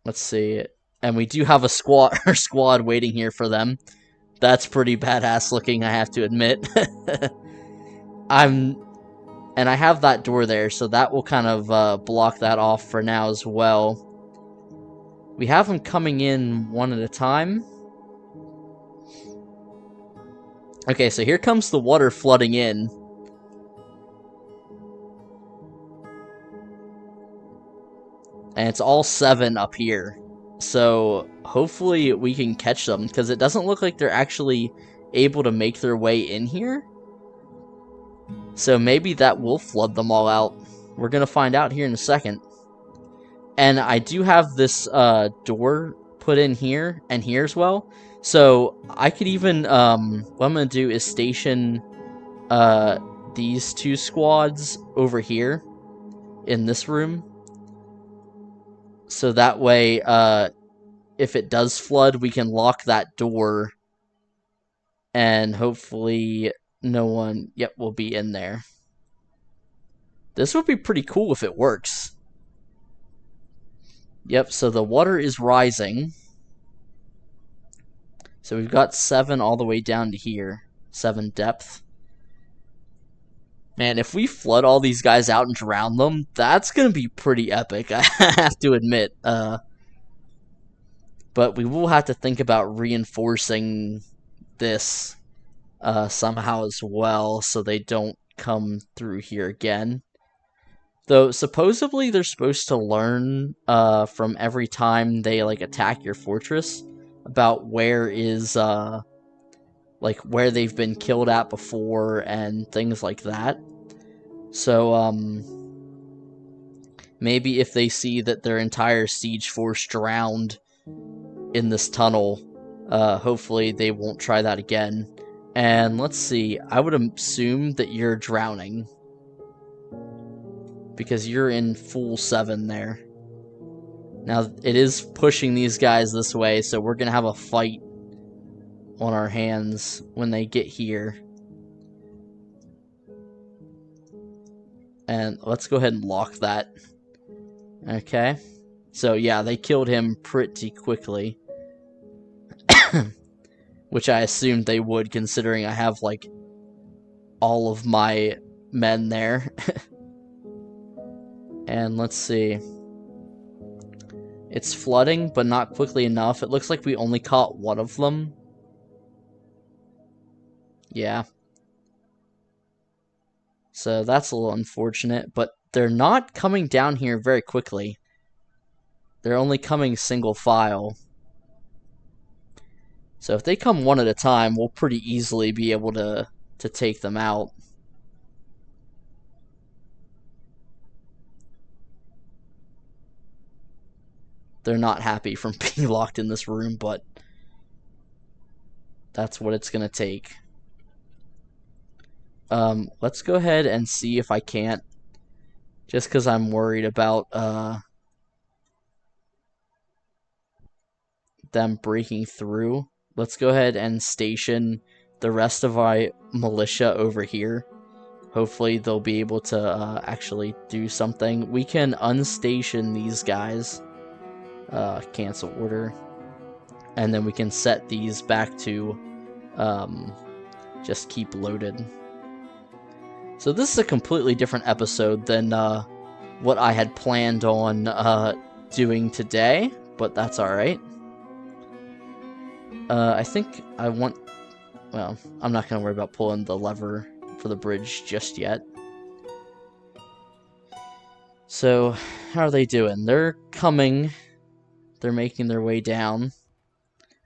Let's see. And we do have a squad waiting here for them. That's pretty badass looking, I have to admit. And I have that door there, so that will kind of block that off for now as well. We have them coming in one at a time. Okay, so here comes the water flooding in. And it's all 7 up here. So hopefully we can catch them, because it doesn't look like they're actually able to make their way in here. So maybe that will flood them all out. We're going to find out here in a second. And I do have this door put in here and here as well. So I could even, what I'm going to do is station these 2 squads over here in this room. So that way, if it does flood, we can lock that door. And hopefully no one, will be in there. This would be pretty cool if it works. Yep, so the water is rising. So we've got 7 all the way down to here. 7 depth. Man, if we flood all these guys out and drown them, that's going to be pretty epic, I have to admit. But we will have to think about reinforcing this somehow as well, so they don't come through here again. Though, supposedly they're supposed to learn from every time they, attack your fortress about where is, where they've been killed at before and things like that. So, maybe if they see that their entire siege force drowned in this tunnel, hopefully they won't try that again. And let's see, I would assume that you're drowning, because you're in full 7 there. Now, it is pushing these guys this way, so we're going to have a fight on our hands when they get here. And let's go ahead and lock that. Okay. So, yeah, they killed him pretty quickly. Which I assumed they would, considering I have, all of my men there. And let's see. It's flooding, but not quickly enough. It looks like we only caught one of them. Yeah. So that's a little unfortunate, but they're not coming down here very quickly. They're only coming single file. So if they come one at a time, we'll pretty easily be able to take them out. They're not happy from being locked in this room, but that's what it's going to take. Let's go ahead and see if I can't. Just because I'm worried about them breaking through. Let's go ahead and station the rest of our militia over here. Hopefully they'll be able to actually do something. We can unstation these guys. Cancel order. And then we can set these back to just keep loaded. So this is a completely different episode than what I had planned on doing today, but that's alright. I think I want... Well, I'm not going to worry about pulling the lever for the bridge just yet. So, how are they doing? They're coming. They're making their way down.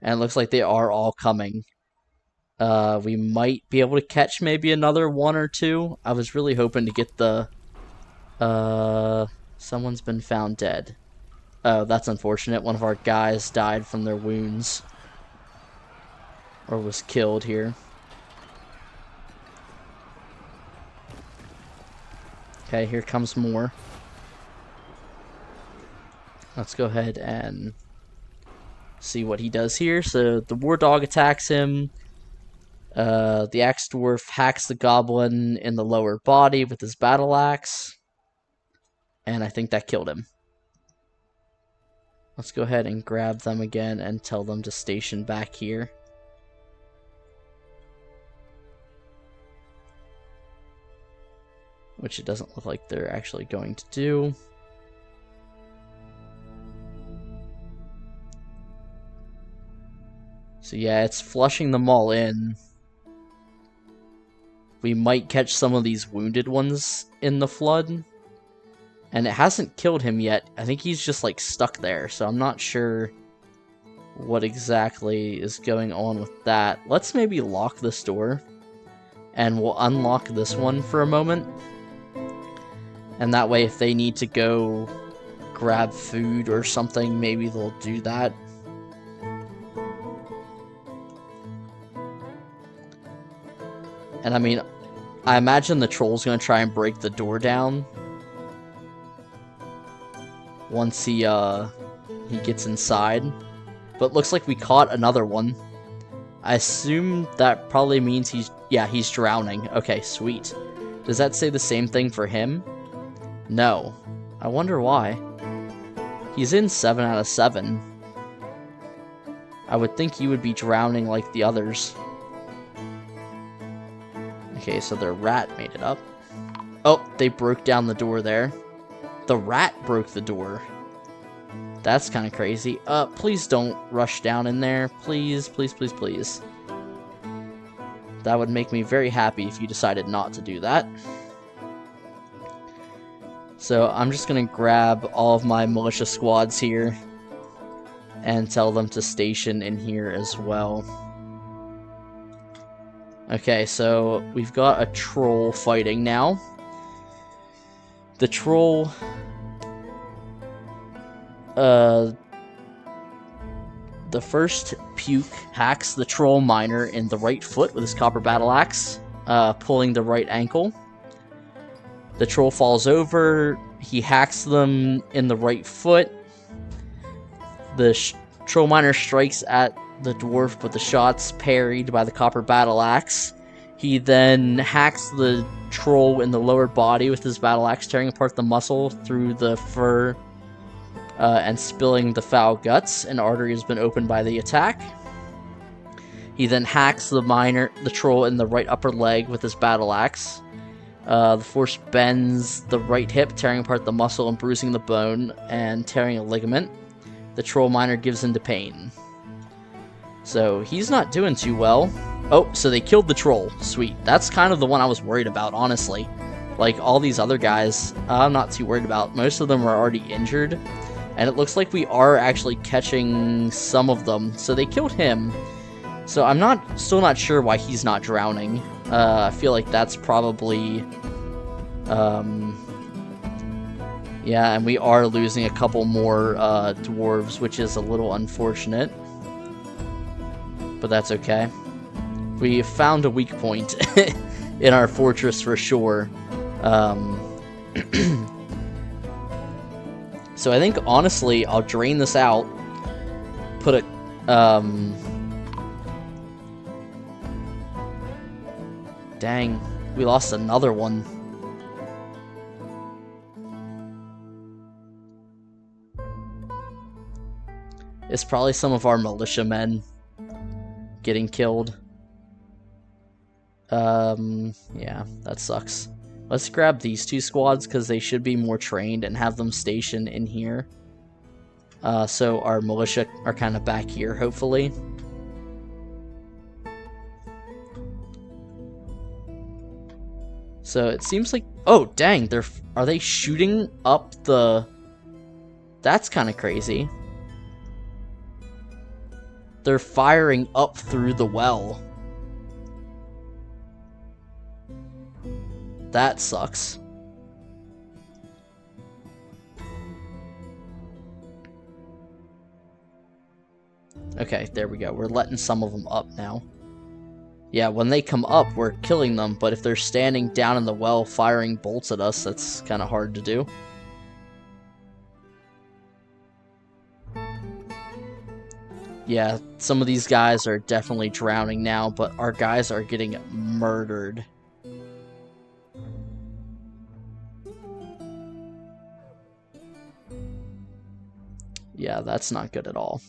And it looks like they are all coming. We might be able to catch maybe another 1 or 2. I was really hoping to get the... someone's been found dead. Oh, that's unfortunate. One of our guys died from their wounds. Or was killed here. Okay, here comes more. Let's go ahead and see what he does here. So the war dog attacks him. The axe dwarf hacks the goblin in the lower body with his battle axe. And I think that killed him. Let's go ahead and grab them again and tell them to station back here. Which it doesn't look like they're actually going to do. So yeah, it's flushing them all in. We might catch some of these wounded ones in the flood. And it hasn't killed him yet. I think he's just like stuck there, so I'm not sure what exactly is going on with that. Let's maybe lock this door. And we'll unlock this one for a moment. And that way, if they need to go grab food or something, maybe they'll do that. And I mean, I imagine the troll's gonna try and break the door down once he gets inside. But looks like we caught another one. I assume that probably means he's drowning. Okay, sweet. Does that say the same thing for him? No. I wonder why. He's in 7 out of 7. I would think he would be drowning like the others. Okay, so their rat made it up. Oh, they broke down the door there. The rat broke the door. That's kind of crazy. Please don't rush down in there. Please, please, please, please. That would make me very happy if you decided not to do that. So I'm just going to grab all of my militia squads here and tell them to station in here as well. Okay, so we've got a troll fighting now. The troll... the first puke hacks the troll miner in the right foot with his copper battle axe, pulling the right ankle. The troll falls over, he hacks them in the right foot. The troll miner strikes at the dwarf, but the shot's parried by the copper battle axe. He then hacks the troll in the lower body with his battle axe, tearing apart the muscle through the fur and spilling the foul guts. An artery has been opened by the attack. He then hacks the troll in the right upper leg with his battle axe. The force bends the right hip, tearing apart the muscle and bruising the bone and tearing a ligament. The troll miner gives into pain. So he's not doing too well. Oh, so they killed the troll. Sweet. That's kind of the one I was worried about, honestly. Like, all these other guys, I'm not too worried about. Most of them are already injured. And it looks like we are actually catching some of them. So they killed him. So I'm still not sure why he's not drowning. I feel like that's probably... yeah, and we are losing a couple more dwarves, which is a little unfortunate. But that's okay. We found a weak point in our fortress for sure. So I think, honestly, I'll drain this out. Put it... Dang, we lost another one. It's probably some of our militiamen getting killed. Yeah, that sucks. Let's grab these two squads because they should be more trained and have them stationed in here. So our militia are kind of back here, hopefully. So it seems like... Oh, dang, are they shooting up the... That's kind of crazy. They're firing up through the well. That sucks. Okay, there we go. We're letting some of them up now. Yeah, when they come up, we're killing them, but if they're standing down in the well firing bolts at us, that's kind of hard to do. Yeah, some of these guys are definitely drowning now, but our guys are getting murdered. Yeah, that's not good at all.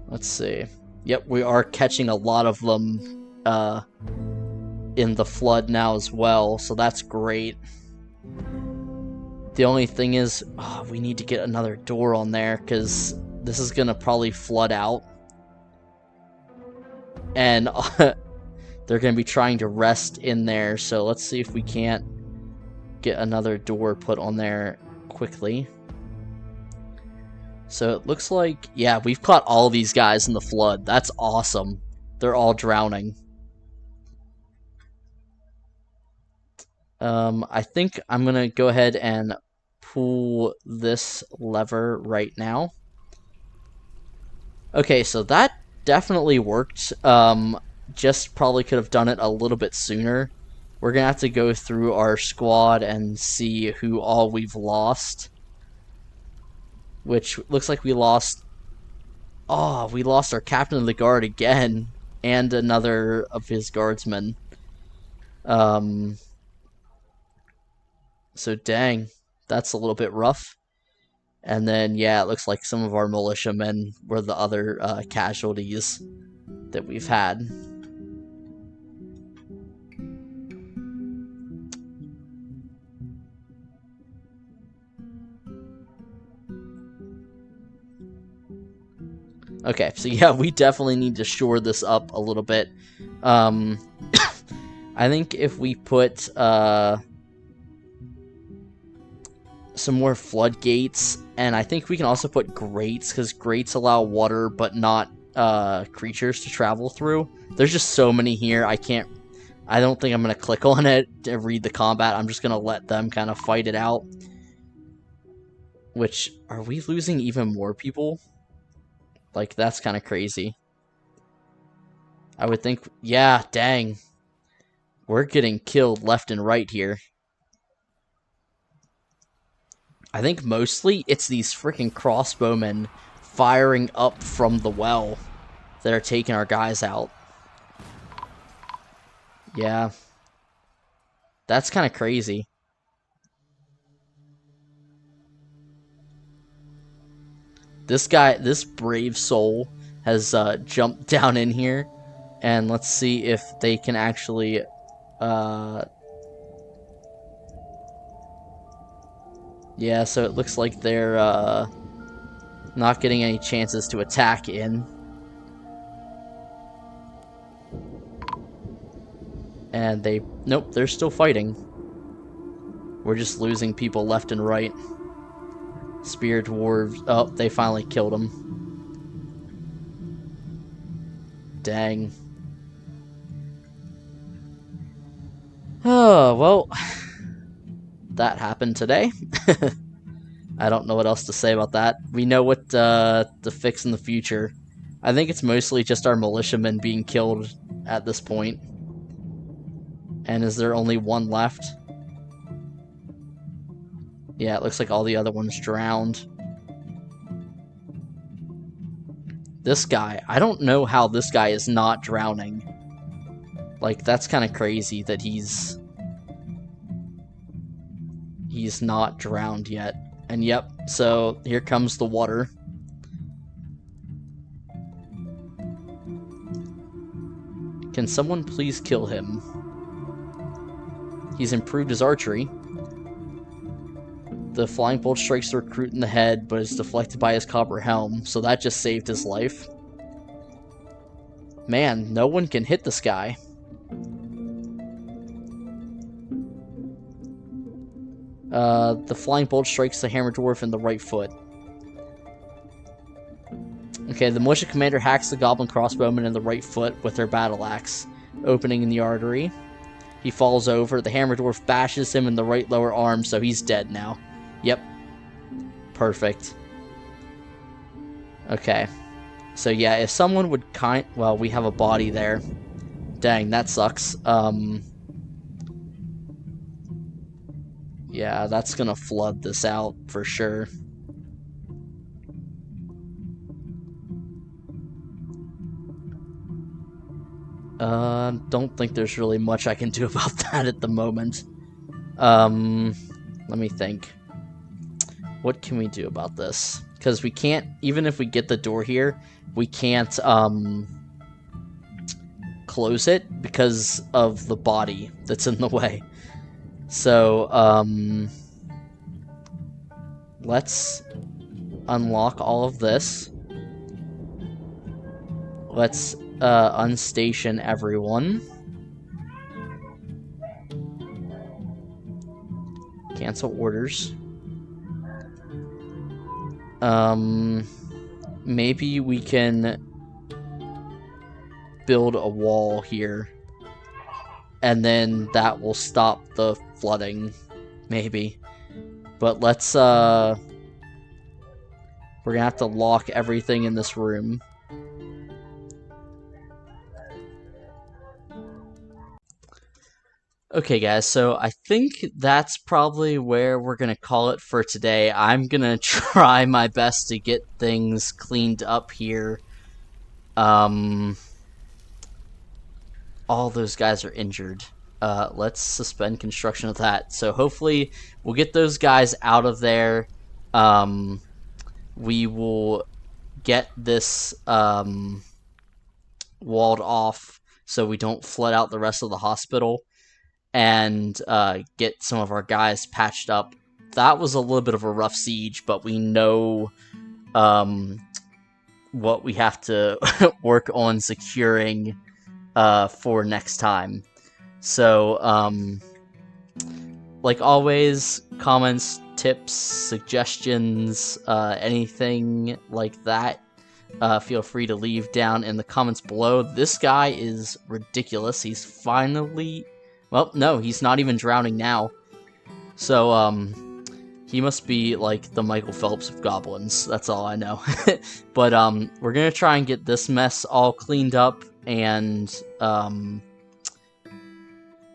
Let's see. Yep, we are catching a lot of them in the flood now as well, so that's great. The only thing is, we need to get another door on there, because this is going to probably flood out. And they're going to be trying to rest in there, so let's see if we can't get another door put on there quickly. So it looks like, yeah, we've caught all these guys in the flood. That's awesome. They're all drowning. I think I'm going to go ahead and pull this lever right now. Okay, so that definitely worked. Just probably could have done it a little bit sooner. We're going to have to go through our squad and see who all we've lost. Which looks like we lost... Oh, we lost our captain of the guard again. And another of his guardsmen. So dang, that's a little bit rough. And then, yeah, it looks like some of our militiamen were the other casualties that we've had. Okay, so yeah, we definitely need to shore this up a little bit. I think if we put some more floodgates, and I think we can also put grates, because grates allow water but not creatures to travel through. There's just so many here, I don't think I'm going to click on it to read the combat. I'm just going to let them kind of fight it out. Which, are we losing even more people? Like, that's kind of crazy. I would think, yeah, dang. We're getting killed left and right here. I think mostly it's these freaking crossbowmen firing up from the well that are taking our guys out. Yeah. That's kind of crazy. This guy, this brave soul, has jumped down in here. And let's see if they can actually... Yeah, so it looks like they're not getting any chances to attack in. And they... Nope, they're still fighting. We're just losing people left and right. Spear dwarves... Oh, they finally killed him. Dang. Oh, well... That happened today. I don't know what else to say about that. We know what to fix in the future. I think it's mostly just our militiamen being killed at this point. And is there only one left? Yeah, it looks like all the other ones drowned. This guy, I don't know how this guy is not drowning. Like, that's kind of crazy that he's not drowned yet. And yep, so here comes the water. Can someone please kill him? He's improved his archery. The flying bolt strikes the recruit in the head, but is deflected by his copper helm, so that just saved his life. Man, no one can hit this guy. The flying bolt strikes the hammer dwarf in the right foot. Okay, the militia commander hacks the goblin crossbowman in the right foot with their battle axe, opening in the artery. He falls over. The hammer dwarf bashes him in the right lower arm, so he's dead now. Yep. Perfect. Okay. So yeah, if someone would well, we have a body there. Dang, that sucks. Yeah, that's gonna flood this out for sure. Don't think there's really much I can do about that at the moment. Let me think. What can we do about this? Because we can't, even if we get the door here, we can't, close it because of the body that's in the way. So, let's unlock all of this. Let's, unstation everyone. Cancel orders. Maybe we can build a wall here, and then that will stop the flooding, maybe. But let's, we're gonna have to lock everything in this room. Okay, guys, so I think that's probably where we're going to call it for today. I'm going to try my best to get things cleaned up here. All those guys are injured. Let's suspend construction of that. So hopefully we'll get those guys out of there. We will get this walled off so we don't flood out the rest of the hospital, and get some of our guys patched up. That was a little bit of a rough siege, but we know what we have to work on securing for next time. So, like always, comments, tips, suggestions, anything like that, feel free to leave down in the comments below. This guy is ridiculous. He's finally... Well, no, he's not even drowning now. So, he must be, like, the Michael Phelps of goblins. That's all I know. But, we're gonna try and get this mess all cleaned up, and,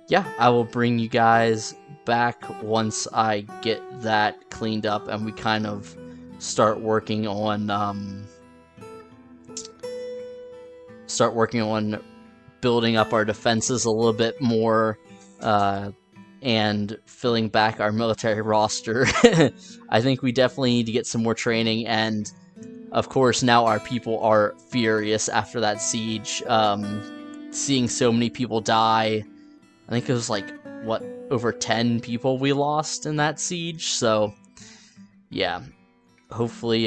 yeah, I will bring you guys back once I get that cleaned up, and we kind of start working on, building up our defenses a little bit more, and filling back our military roster. I think we definitely need to get some more training, and of course now our people are furious after that siege. Seeing so many people die, I think it was like, what, over 10 people we lost in that siege, so yeah, hopefully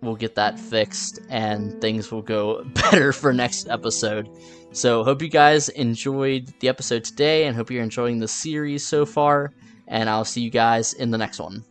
we'll get that fixed and things will go better for next episode. So hope you guys enjoyed the episode today, and hope you're enjoying the series so far, and I'll see you guys in the next one.